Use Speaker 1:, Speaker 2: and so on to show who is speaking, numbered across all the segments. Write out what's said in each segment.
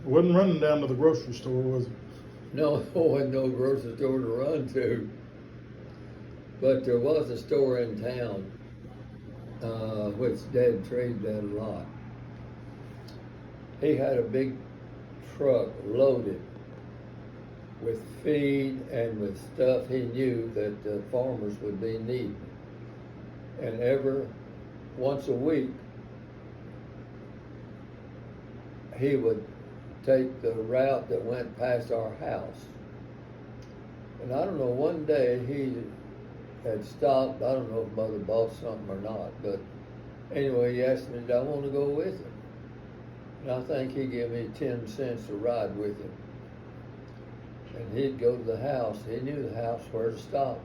Speaker 1: Wasn't running down to the grocery store, was it?
Speaker 2: No, there wasn't no grocery store to run to. But there was a store in town, which Dad traded that a lot. He had a big truck loaded with feed and with stuff he knew that the farmers would be needing. And once a week, he would take the route that went past our house. And I don't know, one day he had stopped. I don't know if Mother bought something or not, but anyway, he asked me, did I want to go with him? And I think he gave me 10 cents to ride with him. And he'd go to the house. He knew the house where to stop.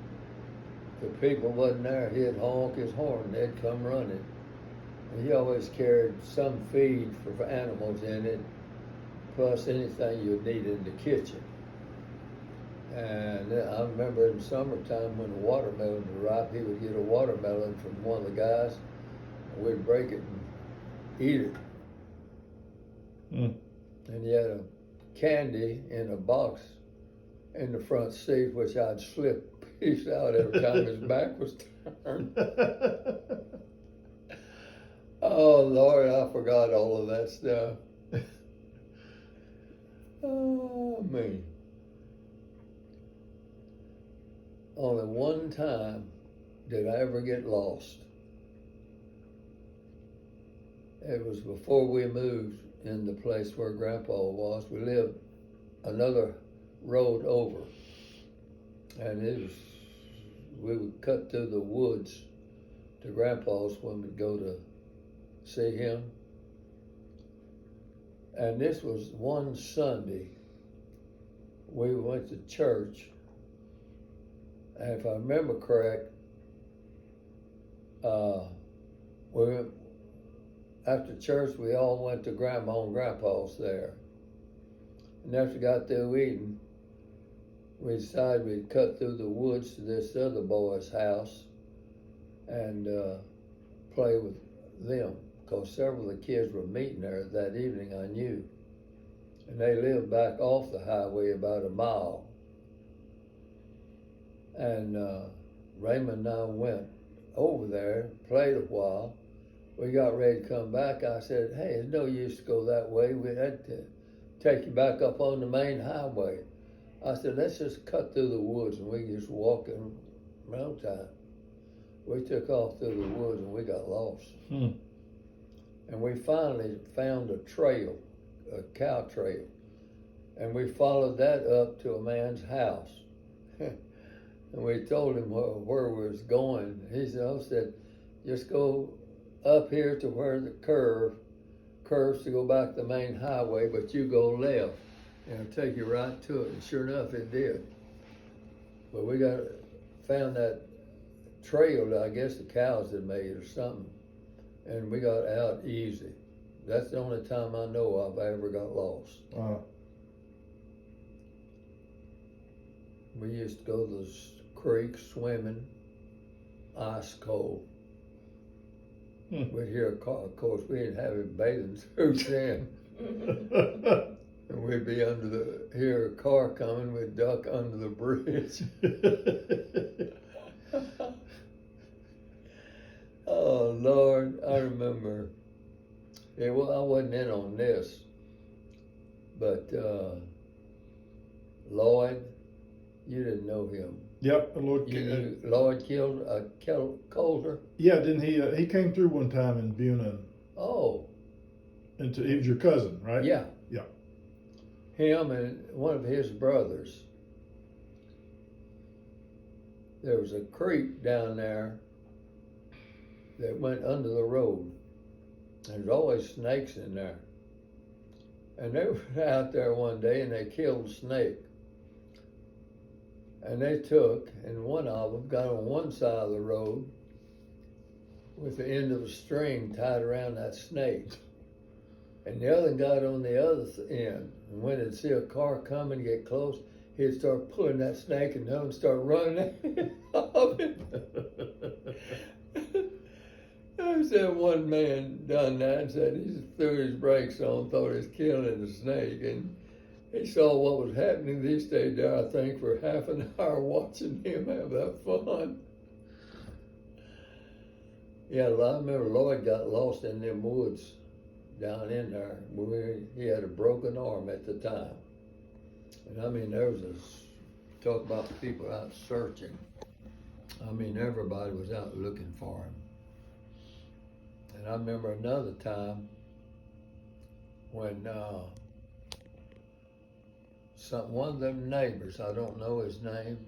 Speaker 2: If the people wasn't there, he'd honk his horn. They'd come running. And he always carried some feed for animals in it, plus anything you'd need in the kitchen. And I remember in summertime when the watermelons were ripe, he would get a watermelon from one of the guys, and we'd break it and eat it.
Speaker 1: Mm.
Speaker 2: And he had a candy in a box in the front seat, which I'd slip a piece out every time his back was turned. Oh, Lord, I forgot all of that stuff. Oh, me. Only one time did I ever get lost. It was before we moved in the place where Grandpa was. We lived another road over. And we would cut through the woods to Grandpa's when we'd go to see him. And this was one Sunday. We went to church. And if I remember correct, after church, we all went to Grandma and Grandpa's there. And after we got through eating, we decided we'd cut through the woods to this other boy's house and play with them, because several of the kids were meeting there that evening, I knew. And they lived back off the highway about a mile. And Raymond and I went over there, played a while. We got ready to come back. I said, hey, it's no use to go that way. We had to take you back up on the main highway. I said, let's just cut through the woods and we can just walk in no time. We took off through the woods and we got lost. And we finally found a trail, a cow trail. And we followed that up to a man's house. And we told him where we was going. He said, just go up here to where the curves to go back to the main highway, but you go left, and it'll take you right to it. And sure enough, it did. But we found that trail that I guess the cows had made or something, and we got out easy. That's the only time I know I've ever got lost. We used to go to the creek swimming, ice cold. We'd hear a car, of course, we didn't have any bathing suits then. And we'd be hear a car coming, we'd duck under the bridge. Oh, Lord, I remember. Yeah, well, I wasn't in on this, but Lloyd, you didn't know him.
Speaker 1: Yep,
Speaker 2: Lloyd Coulter.
Speaker 1: Yeah, didn't he? He came through one time in Buna.
Speaker 2: Oh.
Speaker 1: And he was your cousin, right?
Speaker 2: Yeah.
Speaker 1: Yeah.
Speaker 2: Him and one of his brothers. There was a creek down there that went under the road. There's always snakes in there. And they were out there one day and they killed a snake. And they took, and one of them got on one side of the road with the end of a string tied around that snake. And the other got on the other end. And when they'd see a car coming, get close, he'd start pulling that snake and the other would start running off it. I said one man done that and said he threw his brakes on, thought he was killing a snake, and he saw what was happening. He stayed there, I think, for half an hour watching him have that fun. Yeah, I remember Lloyd got lost in them woods down in there. He had a broken arm at the time. And I mean, there was talk about people out searching. I mean, everybody was out looking for him. And I remember another time when one of them neighbors, I don't know his name,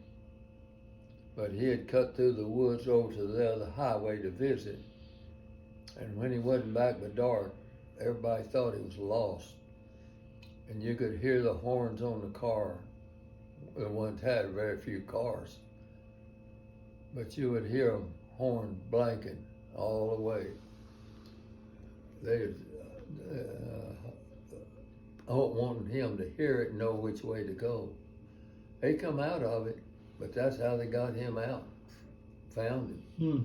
Speaker 2: but he had cut through the woods over to the other highway to visit. And when he wasn't back by dark, everybody thought he was lost. And you could hear the horns on the car. The ones had very few cars. But you would hear them horn blanking all the way. They wanting him to hear it and know which way to go. They come out of it, but that's how they got him out. Found him.
Speaker 1: Hmm.